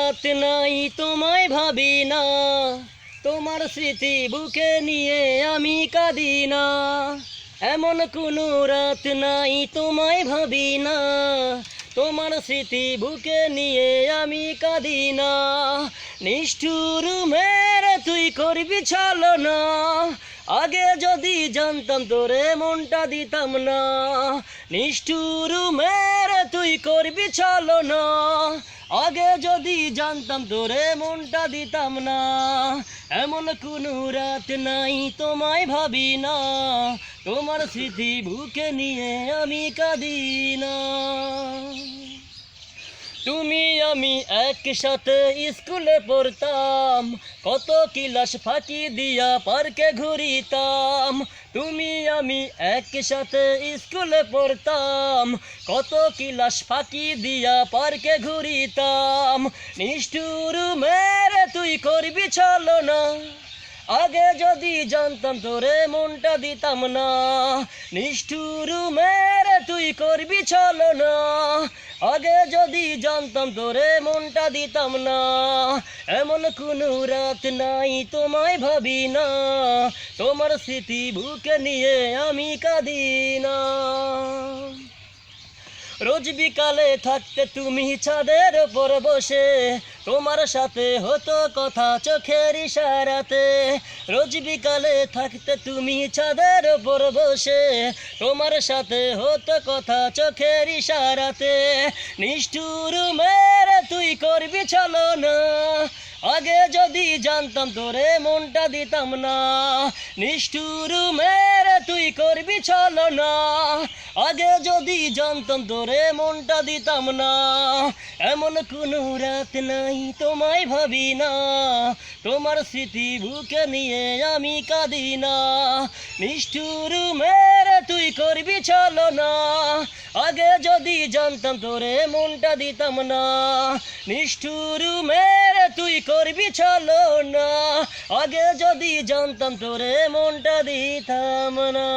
রাত নাই তোমায় ভাবি না, তোমার স্মৃতি বুকে নিয়ে আমি কাঁদি না। এমন কোনো রাত নাই তোমায় ভাবি না, তোমার স্মৃতি বুকে নিয়ে আমি কাঁদি না। নিষ্ঠুর মেরে তুই করবি ছলনা, আগে যদি জানতাম তোরে মনটা দিতাম না। নিষ্ঠুর মেরে তুই করবি ছলনা, আগে যদি জানতাম তোরে মনটা দিতাম না। এমন কোনো রাত নাই তোমায় ভাবি না, তোমার স্মৃতি বুকে নিয়ে আমি কাঁদি না। তুমি আমি একসাথে স্কুলে পড়তাম, কত ক্লাস ফাঁকি দিয়া পার্কে ঘুরিতাম। তুমি আমি একসাথে স্কুলে পড়তাম, কত ক্লাস ফাঁকি দিয়া পার্কে ঘুরিতাম। নিষ্ঠুর মেরে তুই করবি ছলনা, আগে যদি জানতাম তোরে মনটা দিতাম না। নিষ্ঠুর মেরে তুই করবি ছলনা, আগে যদি জানতাম তোরে মনটা দিতাম না। এমন কোনো রাত নাই তোমায় ভাবি না, তোমার স্মৃতি বুকে নিয়ে আমি কাঁদি না। রোজ বিকালে থাকতে তুমি ছাদের ওপর বসে, তোমার সাথে হতো কথা চোখের ইশারাতে। রোজ বিকালে থাকতে তুমি ছাদের ওপর বসে, তোমার সাথে হতো কথা চোখের ইশারাতে। নিষ্ঠুর মেরে তুই করবি ছলনা, আগে যদি জানতাম তোরে মনটা দিতাম না। নিষ্ঠুর মেরে তুই করবি ছলনা, আগে যদি জানতাম তোরে মনটা দিতাম না। এমন কোনো রাত নাই তোমায় ভাবি না, তোমার স্মৃতি বুকে নিয়ে আমি কাঁদি না। নিষ্ঠুর মেরে তুই করবি ছলনা, আগে যদি জানতাম তোরে মনটা দিতাম না। নিষ্ঠুর মেরে তুই করবি ছলনা, আগে যদি জানতাম তোরে মনটা দিতাম না।